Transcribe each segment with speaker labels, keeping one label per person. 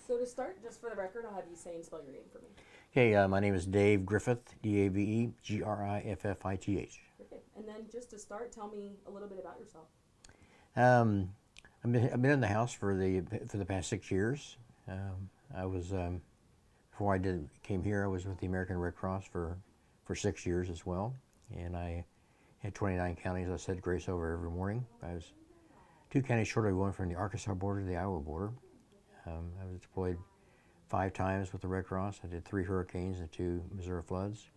Speaker 1: So to start, just for the record, I'll have you say and spell your name for me.
Speaker 2: Hey, my name is Dave Griffith, Dave Griffith.
Speaker 1: Perfect. And then just to start, tell me a little bit about yourself.
Speaker 2: Um, I've been in the house for the past 6 years. I was before came here. I was with the American Red Cross for 6 years as well, and I had 29 counties. I said grace over every morning. I was 2 counties short of going from the Arkansas border to the Iowa border. I was deployed 5 times with the Red Cross. I did 3 hurricanes and 2 Missouri floods.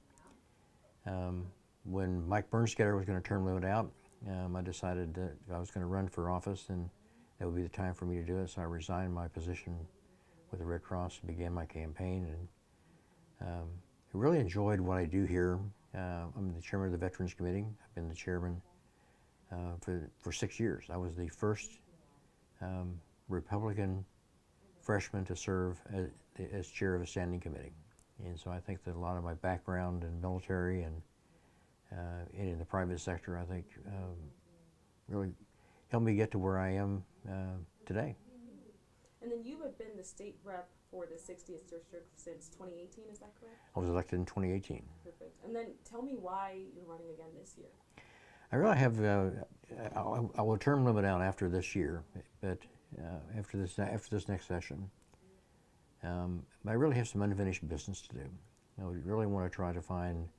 Speaker 2: When Mike Bernskader was going to term limit out, I decided that if I was going to run for office, then that would be the time for me to do it. So I resigned my position with the Red Cross and began my campaign. And I really enjoyed what I do here. I'm the chairman of the Veterans Committee. I've been the chairman for 6 years. I was the first Republican freshman to serve as chair of a standing committee. And so I think that a lot of my background in military and in the private sector, I think, really helped me get to where I am today.
Speaker 1: And then you have been the state rep for the 60th district since 2018, is that correct?
Speaker 2: I was elected in 2018.
Speaker 1: Perfect. And then tell me why you're running again this year.
Speaker 2: I really have, I will term limit out after this year, but after this next session. I really have some unfinished business to do. I would really want to try to find,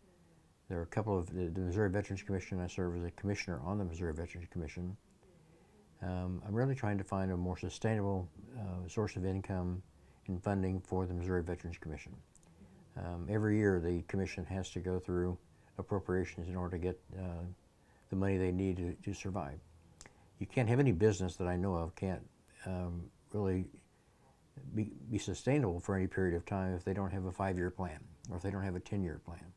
Speaker 2: there are a couple of, the Missouri Veterans Commission, I serve as a commissioner on the Missouri Veterans Commission. I'm really trying to find a more sustainable source of income and funding for the Missouri Veterans Commission. Every year the commission has to go through appropriations in order to get the money they need to survive. You can't have any business that I know of can't really be sustainable for any period of time if they don't have a 5-year plan or if they don't have a 10-year plan.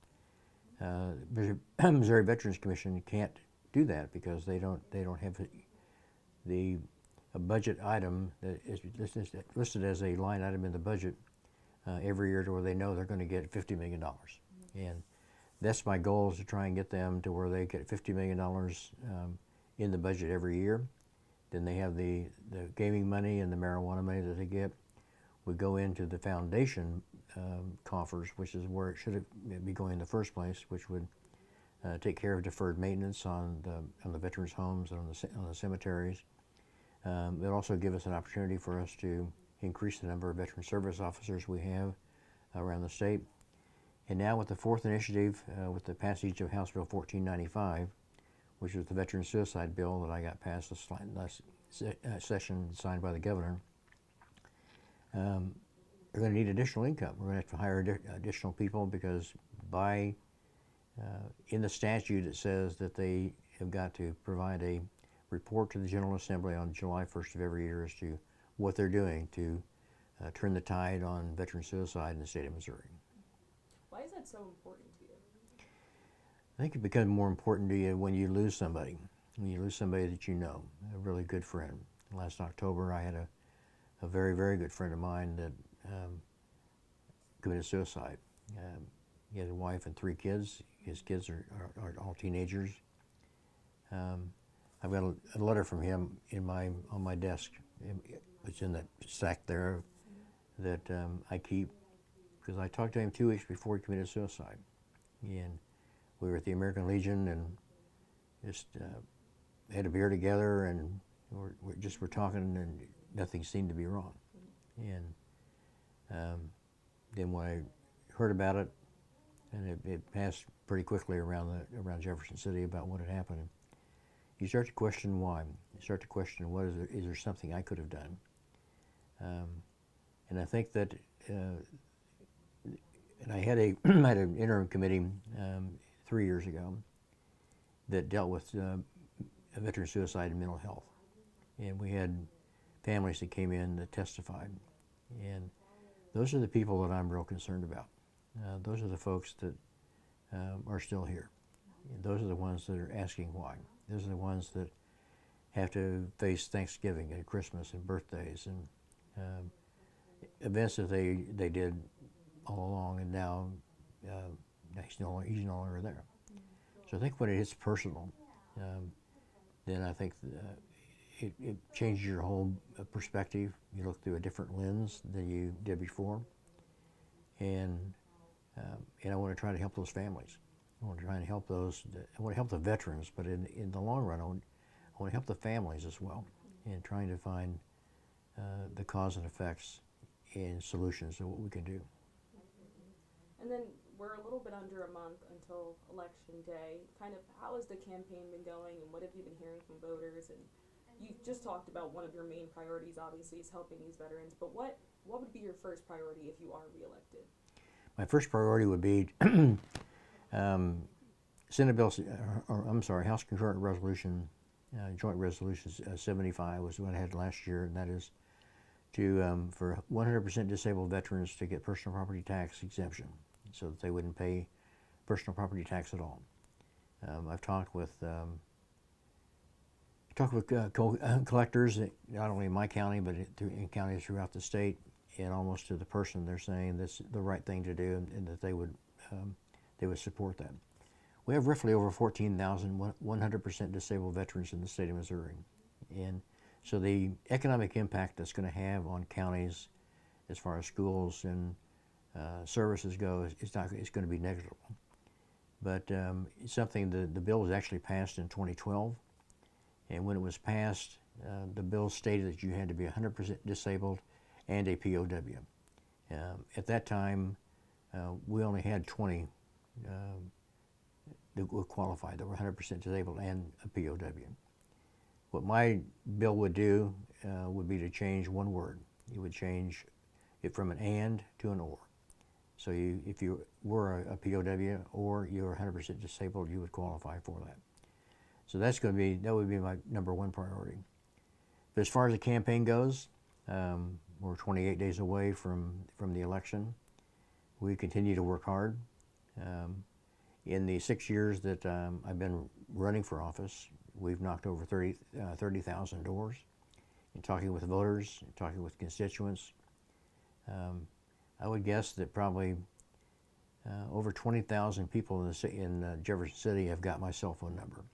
Speaker 2: Missouri Veterans Commission can't do that because they don't have a budget item that is listed as a line item in the budget every year to where they know they're going to get $50 million. And that's my goal, is to try and get them to where they get $50 million in the budget every year. Then they have the gaming money and the marijuana money that they get would go into the foundation coffers, which is where it should be going in the first place, which would take care of deferred maintenance on the veterans' homes and on the cemeteries. It also give us an opportunity for us to increase the number of veteran service officers we have around the state. And now with the fourth initiative, with the passage of House Bill 1495, which is the veteran suicide bill that I got passed this last session, signed by the governor, we're going to need additional income. We're going to have to hire additional people because in the statute it says that they have got to provide a report to the General Assembly on July 1st of every year as to what they're doing to turn the tide on veteran suicide in the state of Missouri.
Speaker 1: Why is that so important to you?
Speaker 2: I think it becomes more important to you when you lose somebody. When you lose somebody that you know, a really good friend. Last October I had a very, very good friend of mine that committed suicide. He has a wife and 3 kids. His kids are all teenagers. I've got a letter from him on my desk. It's in that sack there that I keep, because I talked to him 2 weeks before he committed suicide. And we were at the American Legion and just had a beer together, and we're talking, and nothing seemed to be wrong. And then when I heard about it, and it passed pretty quickly around Jefferson City about what had happened, you start to question why. You start to question, is there something I could have done? And I think that, and I had an interim committee 3 years ago that dealt with veteran suicide and mental health. And we had families that came in that testified. And those are the people that I'm real concerned about. Those are the folks that are still here. And those are the ones that are asking why. Those are the ones that have to face Thanksgiving and Christmas and birthdays and events that they did all along, and now he's no longer there. So I think when it hits personal, then I think it changes your whole perspective. You look through a different lens than you did before, and I want to try to help those families. I want to try and help those. I want to help the veterans, but in the long run, I want to help the families as well, in trying to find the cause and effects and solutions of what we can do.
Speaker 1: And then we're a little bit under a month until Election Day. Kind of, how has the campaign been going, and what have you been hearing from voters? And you've just talked about one of your main priorities, obviously, is helping these veterans. But what would be your first priority if you are reelected?
Speaker 2: My first priority would be Senate Bill, House Concurrent Resolution, Joint Resolution 75 was what I had last year, and that is to for 100% disabled veterans to get personal property tax exemption, so that they wouldn't pay personal property tax at all. I've talked with collectors, not only in my county, but in counties throughout the state, and almost to the person they're saying that's the right thing to do, and that they would support that. We have roughly over 14,000 100% disabled veterans in the state of Missouri, and so the economic impact that's going to have on counties, as far as schools and services go, it's going to be negligible. But it's something the bill was actually passed in 2012, and when it was passed, the bill stated that you had to be 100% disabled and a POW. At that time, we only had 20 that would qualify, that were 100% disabled and a POW. What my bill would do would be to change one word. It would change it from an and to an or. So if you were a POW or you were 100% disabled, you would qualify for that. So that would be my number one priority. But as far as the campaign goes, we're 28 days away from the election. We continue to work hard. In the 6 years that I've been running for office, we've knocked over 30,000 doors, in talking with voters, talking with constituents. I would guess that probably over 20,000 people in Jefferson City have got my cell phone number.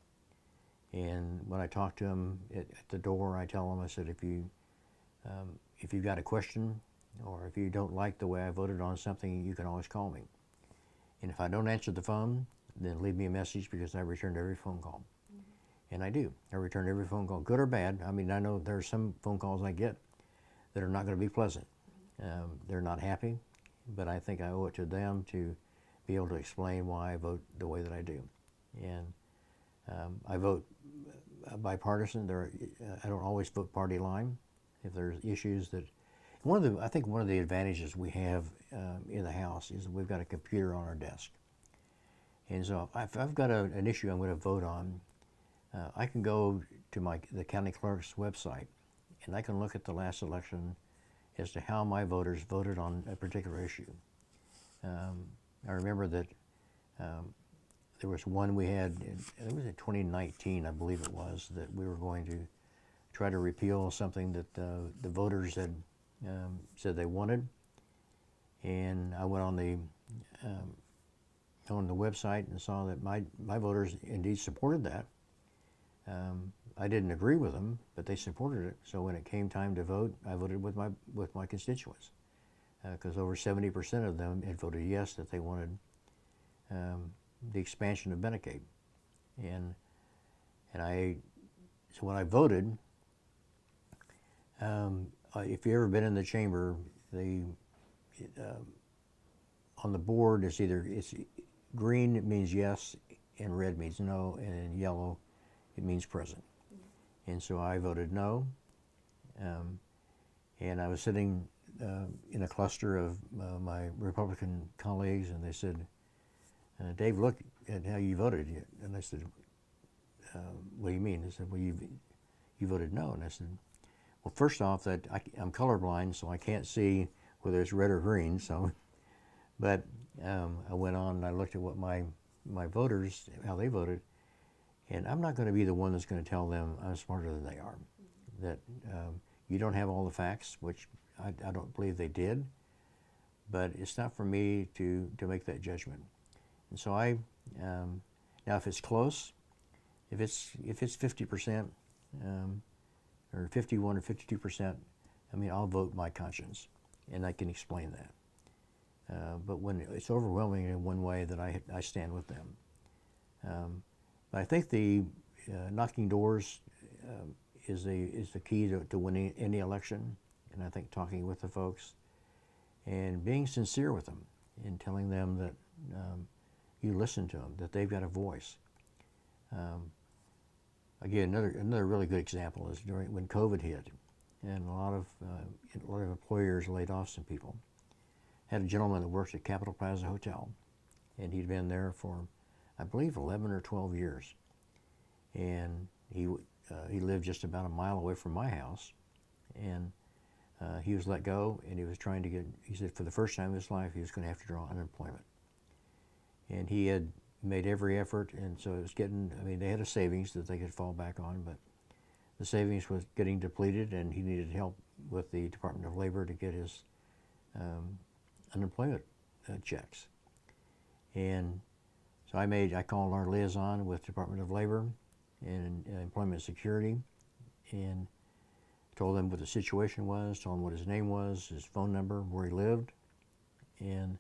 Speaker 2: And when I talk to them at the door, I tell them, I said, if you've got a question, or if you don't like the way I voted on something, you can always call me. And if I don't answer the phone, then leave me a message, because I returned every phone call. And I do. I return every phone call, good or bad. I mean, I know there are some phone calls I get that are not going to be pleasant. They're not happy, but I think I owe it to them to be able to explain why I vote the way that I do. And I vote bipartisan. I don't always vote party line. If there's issues that, I think one of the advantages we have in the House is that we've got a computer on our desk. And so if I've got an issue I'm going to vote on, I can go to the county clerk's website, and I can look at the last election as to how my voters voted on a particular issue. I remember that there was one we had, it was in 2019, I believe it was, that we were going to try to repeal something that the voters had said they wanted. And I went on the website and saw that my voters indeed supported that. I didn't agree with them, but they supported it. So when it came time to vote, I voted with my constituents, because over 70% of them had voted yes, that they wanted the expansion of Medicaid. And so when I voted, if you've ever been in the chamber, on the board it's green, it means yes, and red means no, and in yellow it means present. And so I voted no, and I was sitting in a cluster of my Republican colleagues, and they said, Dave, look at how you voted. And I said, what do you mean? They said, well, you voted no. And I said, well, first off, that I'm colorblind, so I can't see whether it's red or green. So, but I went on and I looked at what my voters, how they voted, and I'm not going to be the one that's going to tell them I'm smarter than they are. That you don't have all the facts, which I don't believe they did, but it's not for me to make that judgment. And so now if it's close, if it's 50%, or 51 or 52%, I mean, I'll vote my conscience, and I can explain that. But when it's overwhelming in one way, that I stand with them. But I think the knocking doors is the key to winning any election, and I think talking with the folks and being sincere with them and telling them that you listen to them, that they've got a voice. Again, another really good example is during when COVID hit, and a lot of employers laid off some people. Had a gentleman that worked at Capitol Plaza Hotel, and he'd been there for, I believe, 11 or 12 years, and he lived just about a mile away from my house, and he was let go, and he was trying to get. He said for the first time in his life he was going to have to draw unemployment, and he had made every effort, and so it was getting. I mean, they had a savings that they could fall back on, but the savings was getting depleted, and he needed help with the Department of Labor to get his unemployment checks. And so I called our liaison with Department of Labor and Employment Security, and told them what the situation was, told him what his name was, his phone number, where he lived, and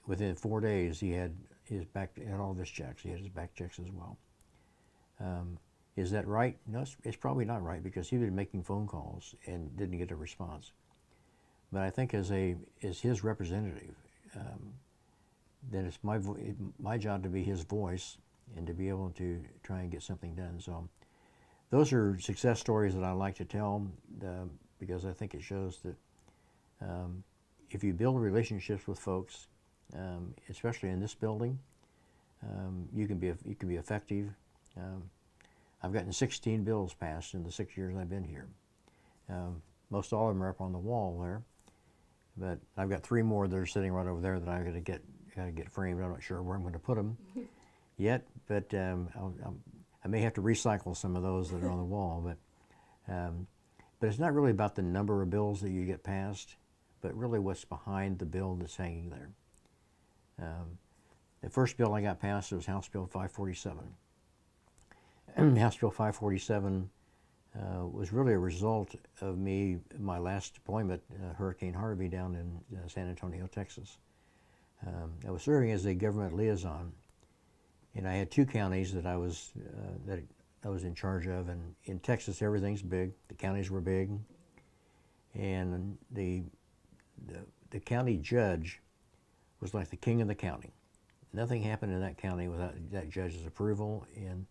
Speaker 2: within 4 days he had all of his checks. He had his back checks as well. Is that right? No, it's probably not right, because he had been making phone calls and didn't get a response. But I think as his representative, then it's my job to be his voice and to be able to try and get something done. So those are success stories that I like to tell, because I think it shows that if you build relationships with folks, especially in this building, you can be effective. I've gotten 16 bills passed in the 6 years I've been here. Most all of them are up on the wall there, but I've got 3 more that are sitting right over there that I've got to get framed. I'm not sure where I'm going to put them yet, but I may have to recycle some of those that are on the wall. But it's not really about the number of bills that you get passed, but really what's behind the bill that's hanging there. The first bill I got passed was House Bill 547. House Bill 547 was really a result of my last deployment, Hurricane Harvey, down in San Antonio, Texas. I was serving as a government liaison, and I had 2 counties that I was in charge of. And in Texas, everything's big. The counties were big, and the county judge was like the king of the county. Nothing happened in that county without that judge's approval. And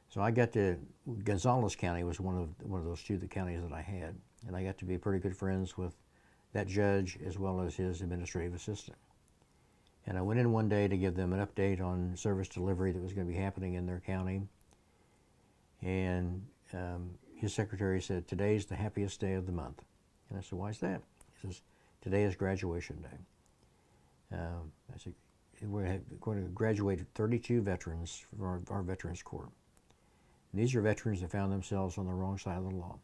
Speaker 2: so I got to Gonzales County was one of those 2 counties that I had, and I got to be pretty good friends with that judge as well as his administrative assistant. And I went in one day to give them an update on service delivery that was going to be happening in their county. And his secretary said, "Today's the happiest day of the month." And I said, "Why is that?" He says, "Today is graduation day." I said, "We're going to graduate 32 veterans from our Veterans Corps. And these are veterans that found themselves on the wrong side of the law.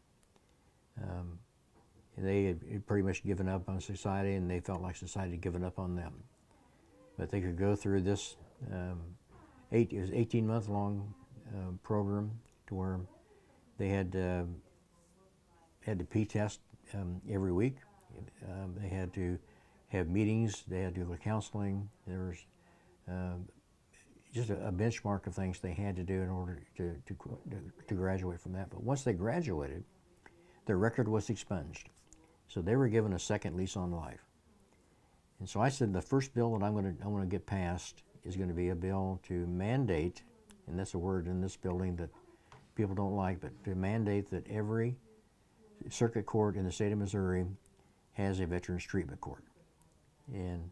Speaker 2: They had pretty much given up on society, and they felt like society had given up on them. But they could go through this it was 18-month-long program to where they had to P-test every week. They had to have meetings. They had to do counseling. There was just a benchmark of things they had to do in order to graduate from that. But once they graduated, their record was expunged. So they were given a second lease on life. And so I said the first bill that I'm going to get passed is going to be a bill to mandate, and that's a word in this building that people don't like, but to mandate that every circuit court in the state of Missouri has a Veterans Treatment Court. And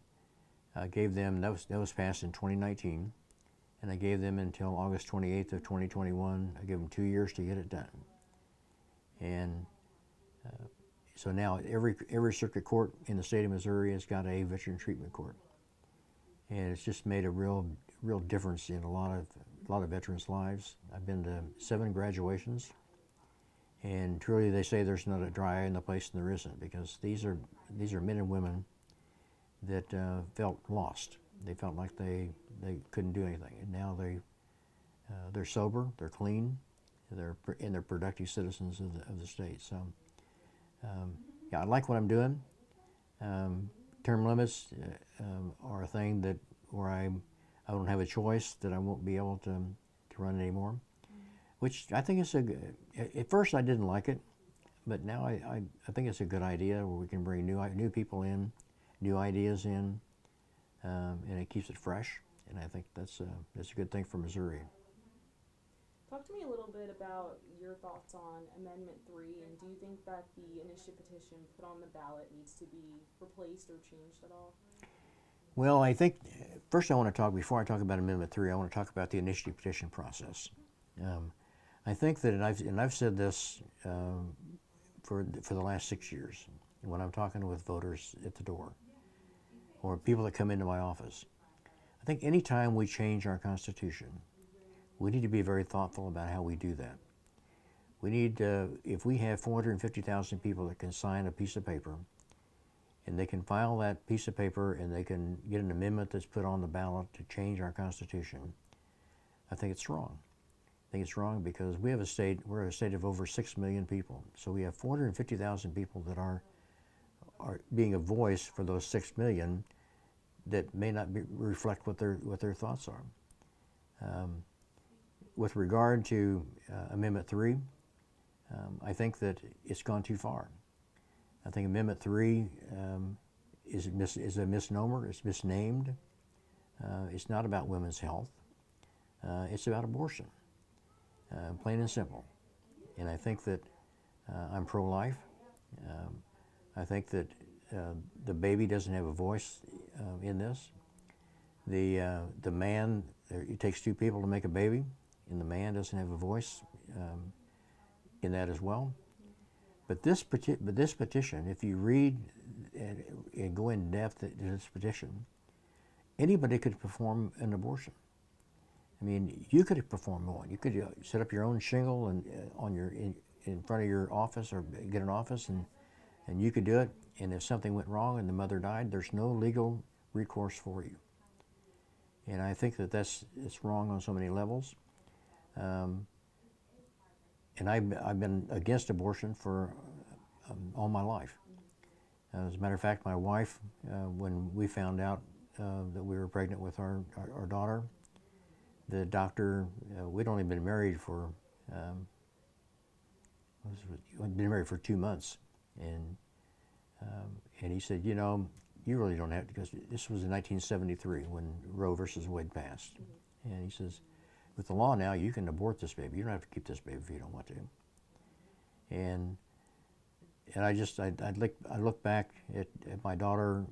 Speaker 2: I gave them, that was passed in 2019, and I gave them until August 28th of 2021. I gave them 2 years to get it done. And so now every circuit court in the state of Missouri has got a Veteran Treatment Court. And it's just made a real difference in a lot of veterans' lives. I've been to 7 graduations, and truly they say there's not a dry eye in the place, and there isn't, because these are men and women that felt lost. They felt like they couldn't do anything, and now they're sober, they're clean, they're productive citizens of the state. So, yeah, I like what I'm doing. Term limits are a thing that where I don't have a choice, that I won't be able to run anymore, which I think is at first I didn't like it, but now I think it's a good idea where we can bring new people in, new ideas in, and it keeps it fresh, and I think that's a good thing for Missouri.
Speaker 1: Talk to me a little bit about your thoughts on Amendment 3, and do you think that the initiative petition put on the ballot needs to be replaced or changed at all?
Speaker 2: Well, I think first before I talk about Amendment 3, I want to talk about the initiative petition process. I think that, and I've said this for the last 6 years, when I'm talking with voters at the door, or people that come into my office, I think any time we change our Constitution, we need to be very thoughtful about how we do that. We need, if we have 450,000 people that can sign a piece of paper, and they can file that piece of paper and they can get an amendment that's put on the ballot to change our Constitution, I think it's wrong. I think it's wrong because we're a state of over 6 million people. So we have 450,000 people that are being a voice for those 6 million that may not reflect what their thoughts are. With regard to Amendment 3, I think that it's gone too far. I think Amendment 3 is a misnomer. It's misnamed. It's not about women's health. It's about abortion, plain and simple. And I think that I'm pro-life. I think that the baby doesn't have a voice in this. The man, it takes 2 people to make a baby, and the man doesn't have a voice in that as well. But this petition, if you read and go in depth into this petition, anybody could perform an abortion. I mean, you could perform one. You could set up your own shingle and in front of your office, or get an office, and you could do it. And if something went wrong and the mother died, there's no legal recourse for you. And I think that it's wrong on so many levels. And I've been against abortion for all my life. As a matter of fact, my wife, when we found out that we were pregnant with our daughter, the doctor, we'd only been married for 2 months, and he said, you know, you really don't have to, because this was in 1973 when Roe versus Wade passed, and he says, with the law now, you can abort this baby. You don't have to keep this baby if you don't want to. And I look back at my daughter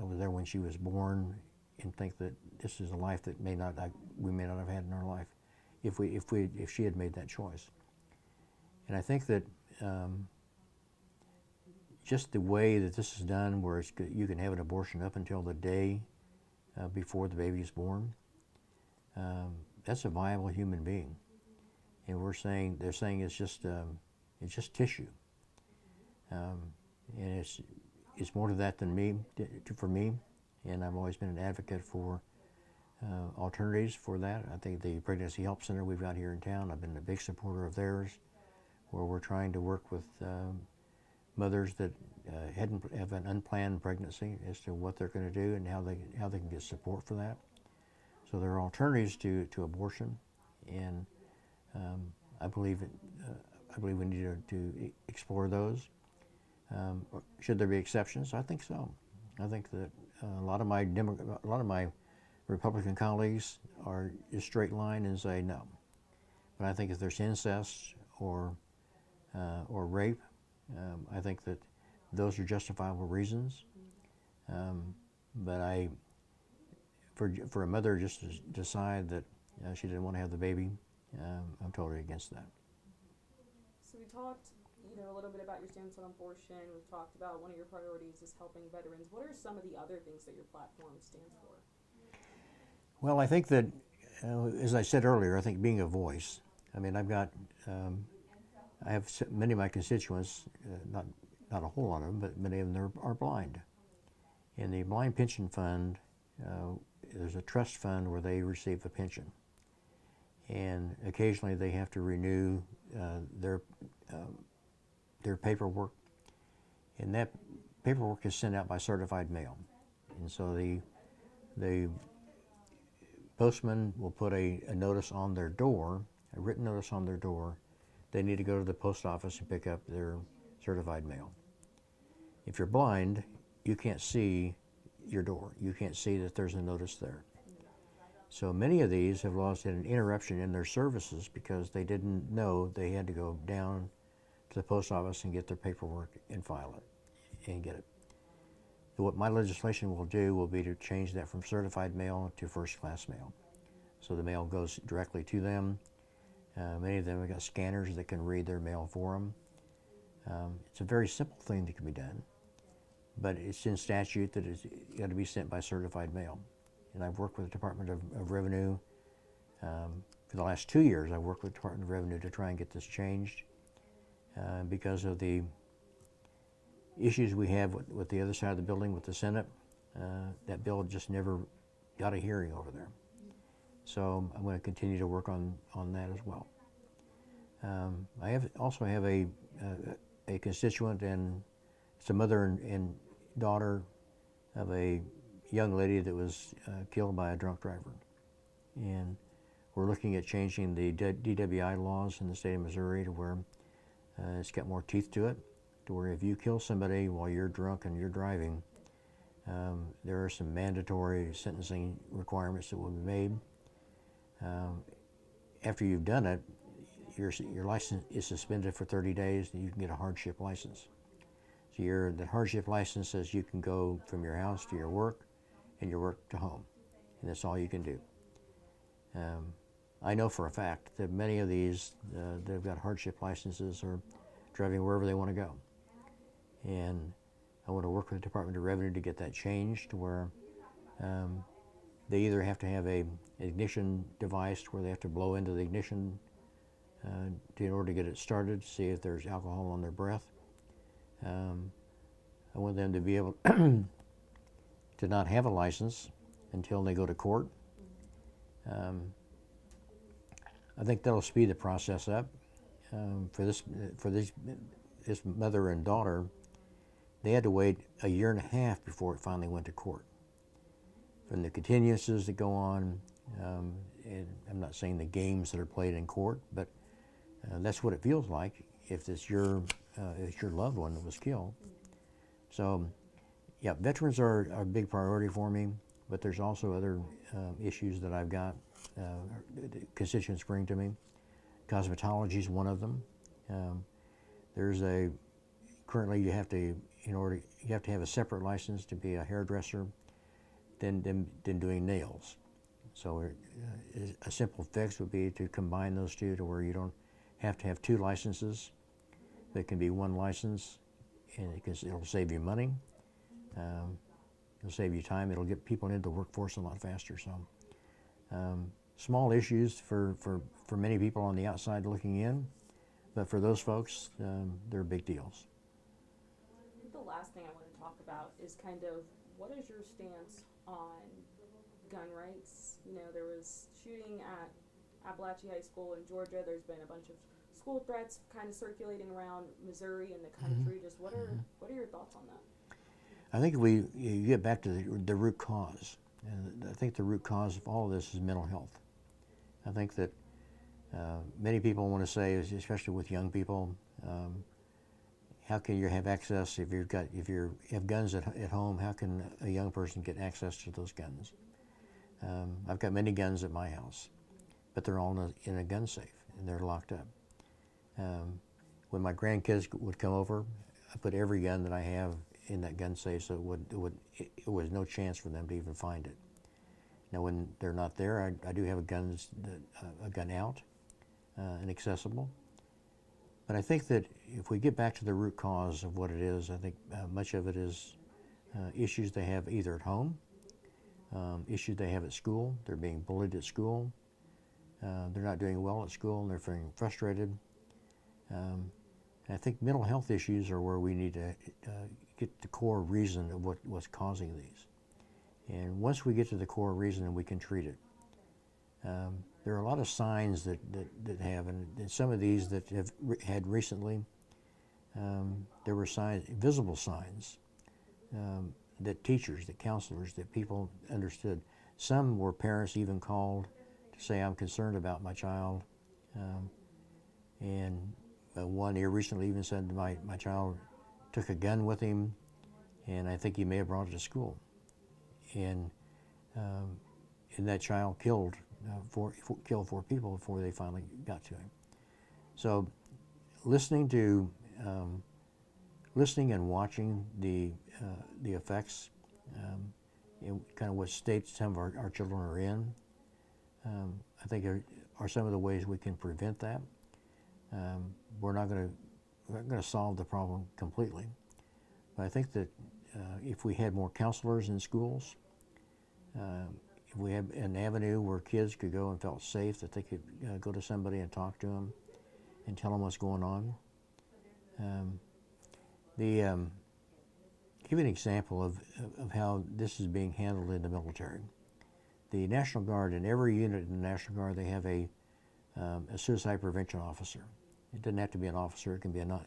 Speaker 2: over there when she was born, and think that this is a life that we may not have had in our life if she had made that choice. And I think that just the way that this is done, where you can have an abortion up until the day before the baby is born, that's a viable human being. And they're saying it's just tissue. And it's more to that than for me. And I've always been an advocate for alternatives for that. I think the Pregnancy Help Center we've got here in town, I've been a big supporter of theirs, where we're trying to work with mothers that have an unplanned pregnancy as to what they're going to do and how they can get support for that. So there are alternatives to abortion, and I believe we need to explore those. Should there be exceptions? I think so. I think that a lot of my Republican colleagues are just straight line and say no. But I think if there's incest or rape, I think that those are justifiable reasons. But for a mother just to decide that she didn't want to have the baby, I'm totally against that.
Speaker 1: So we talked, a little bit about your stance on abortion. We've talked about one of your priorities is helping veterans. What are some of the other things that your platform stands for?
Speaker 2: Well, I think that, as I said earlier, I think being a voice. I mean, I have many of my constituents, not a whole lot of them, but many of them are blind. In the Blind Pension Fund, there's a trust fund where they receive a pension. and occasionally they have to renew their paperwork, and that paperwork is sent out by certified mail. And so the postman will put a notice on their door, a written notice on their door. They need to go to the post office and pick up their certified mail. If you're blind, you can't see your door. You can't see that there's a notice there. So many of these have lost an interruption in their services because they didn't know they had to go down to the post office and get their paperwork and file it and get it. So what my legislation will do will be to change that from certified mail to first-class mail. So the mail goes directly to them. Many of them have got scanners that can read their mail for them. It's a very simple thing that can be done, but it's in statute that it's got to be sent by certified mail. And I've worked with the Department of Revenue. For the last 2 years, I've worked with the Department of Revenue to try and get this changed because of the issues we have with the other side of the building with the Senate. That bill just never got a hearing over there. So I'm going to continue to work on that as well. I also have a constituent, and it's a mother and daughter of a young lady that was killed by a drunk driver. And we're looking at changing the DWI laws in the state of Missouri to where it's got more teeth to it, to where if you kill somebody while you're drunk and you're driving, there are some mandatory sentencing requirements that will be made. After you've done it, your license is suspended for 30 days, and you can get a hardship license. So the hardship license says you can go from your house to your work and your work to home, and that's all you can do. I know for a fact that many of these that have got hardship licenses are driving wherever they want to go. And I want to work with the Department of Revenue to get that changed to where they either have to have an ignition device where they have to blow into the ignition in order to get it started, to see if there's alcohol on their breath. I want them to be able to not have a license until they go to court. I think that'll speed the process up. For this mother and daughter, they had to wait 1.5 years before it finally went to court. From the continuances that go on, and I'm not saying the games that are played in court, but that's what it feels like if it's your loved one that was killed. So, yeah, veterans are a big priority for me, but there's also other issues that I've got constituents bring to me. Cosmetology is one of them. Currently you have to have a separate license to be a hairdresser than doing nails. So a simple fix would be to combine those two to where you don't have to have 2 licenses. There can be 1 license, and it'll save you money. It'll save you time. It'll get people into the workforce a lot faster. So small issues for many people on the outside looking in, but for those folks, they're big deals.
Speaker 1: The last thing I want to talk about is kind of what is your stance on gun rights? You know, there was shooting at Appalachia High School in Georgia. There's been a bunch of school threats kind of circulating around Missouri and the country. Mm-hmm. Just what are your thoughts on that?
Speaker 2: I think if you get back to the root cause, and I think the root cause of all of this is mental health. I think that many people want to say, especially with young people, how can you have access if you have guns at home? How can a young person get access to those guns? I've got many guns at my house, but they're all in a gun safe and they're locked up. When my grandkids would come over, I put every gun that I have in that gun safe, so it was no chance for them to even find it. Now, when they're not there, I do have a gun out and accessible. But I think that if we get back to the root cause of what it is, I think much of it is issues they have either at home, issues they have at school. They're being bullied at school. They're not doing well at school, and they're feeling frustrated. And I think mental health issues are where we need to get the core reason of what's causing these. And once we get to the core reason, we can treat it. there are a lot of signs that have, and some of these that have had recently, there were signs, visible signs, that teachers, that counselors, that people understood. Some were parents even called to say, I'm concerned about my child. And one here recently even said, my child took a gun with him, and I think he may have brought it to school. And that child killed four people before they finally got to him. So listening and watching the effects, kind of what state some of our children are in, I think are some of the ways we can prevent that. We're not going to solve the problem completely, but I think that if we had more counselors in schools, if we had an avenue where kids could go and felt safe, that they could go to somebody and talk to them and tell them what's going on. Give you an example of how this is being handled in the military. The National Guard, in every unit in the National Guard, they have a suicide prevention officer. It doesn't have to be an officer, it can be a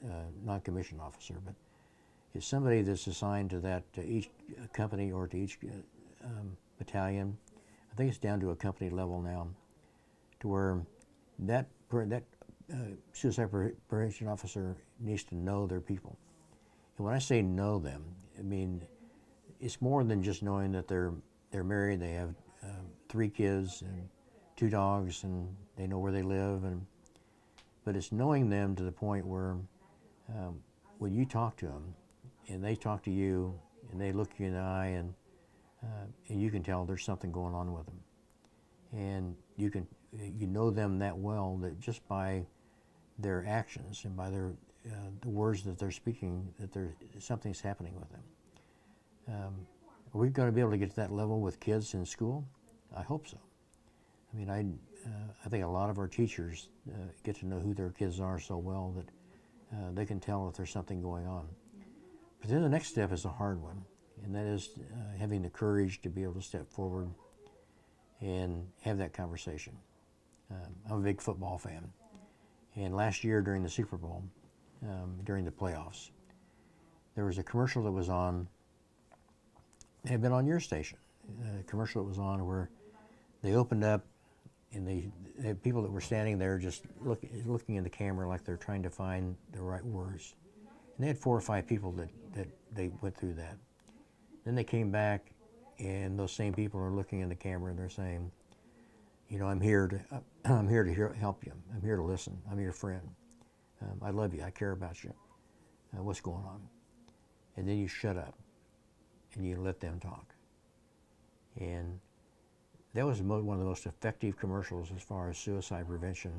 Speaker 2: non-commissioned officer, but it's somebody that's assigned to that, to each company or to each battalion. I think it's down to a company level now, to where that suicide prevention officer needs to know their people. And when I say know them, I mean it's more than just knowing that they're married, they have 3 kids and 2 dogs, and they know where they live, but it's knowing them to the point where when you talk to them and they talk to you and they look you in the eye, and you can tell there's something going on with them, and you know them that well that just by their actions and by the words that they're speaking, that something's happening with them. Are we going to be able to get to that level with kids in school? I hope so. I mean, I think a lot of our teachers get to know who their kids are so well that they can tell if there's something going on. But then the next step is a hard one, and that is having the courage to be able to step forward and have that conversation. I'm a big football fan, and last year during the Super Bowl, during the playoffs, there was a commercial that was on. It had been on your station. A commercial that was on where they opened up, and they had people that were standing there just looking in the camera like they're trying to find the right words. And they had 4 or 5 people that they went through that. Then they came back, and those same people are looking in the camera and they're saying, you know, I'm here to help you. I'm here to listen. I'm your friend. I love you. I care about you. What's going on? And then you shut up and you let them talk. And that was one of the most effective commercials as far as suicide prevention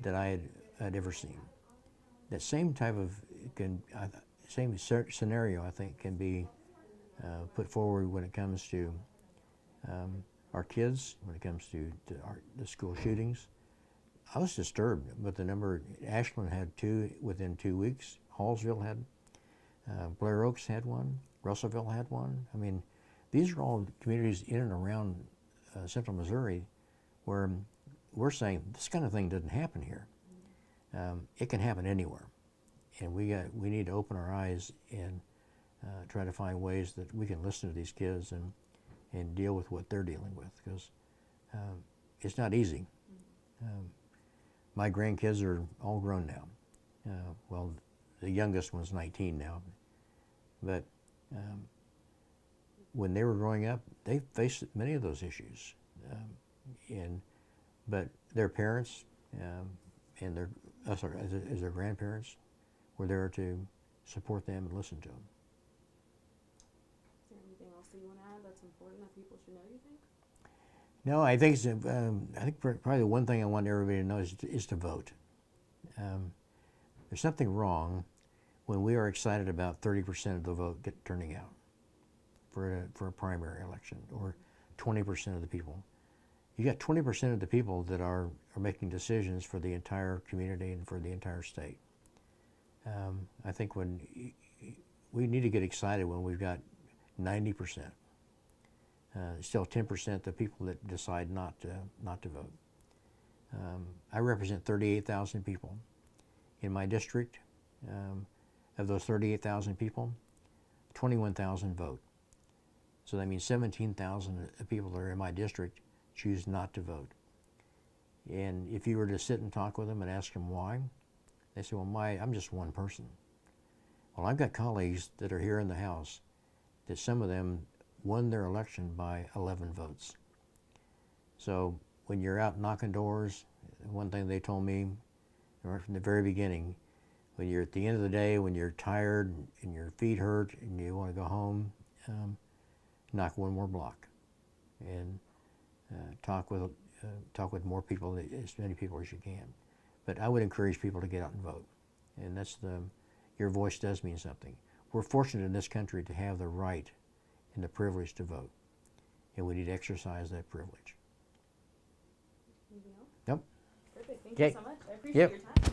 Speaker 2: that I had ever seen. That same type of same scenario, I think, can be put forward when it comes to our kids, when it comes to the school shootings. I was disturbed with the number. Ashland had 2 within 2 weeks. Hallsville had, Blair Oaks had one. Russellville had one. I mean, these are all communities in and around central Missouri where we're saying this kind of thing doesn't happen here. It can happen anywhere, and we need to open our eyes and try to find ways that we can listen to these kids and deal with what they're dealing with, because it's not easy. My grandkids are all grown now. Well, the youngest one's 19 now, but when they were growing up, they faced many of those issues, but their parents and as their grandparents were there to support them and listen to them.
Speaker 1: Is there anything else that you want to add that's important that people should know, you think?
Speaker 2: No, I think probably the one thing I want everybody to know is to vote. There's something wrong when we are excited about 30% of the vote turning out for a primary election, or 20% of the people. You got 20% of the people that are making decisions for the entire community and for the entire state. I think we need to get excited when we've got 90%. Still 10% the people that decide not to vote. I represent 38,000 people. In my district, of those 38,000 people, 21,000 vote. So that means 17,000 people that are in my district choose not to vote. And if you were to sit and talk with them and ask them why, they say, well, I'm just one person. Well, I've got colleagues that are here in the House that some of them won their election by 11 votes. So when you're out knocking doors, one thing they told me right from the very beginning, when you're at the end of the day, when you're tired and your feet hurt and you want to go home, knock one more block and talk with more people, as many people as you can. But I would encourage people to get out and vote. And your voice does mean something. We're fortunate in this country to have the right and the privilege to vote. And we need to exercise that privilege.
Speaker 1: Anything else?
Speaker 2: Nope.
Speaker 1: Perfect. Thank
Speaker 2: Okay.
Speaker 1: you so much. I appreciate your time.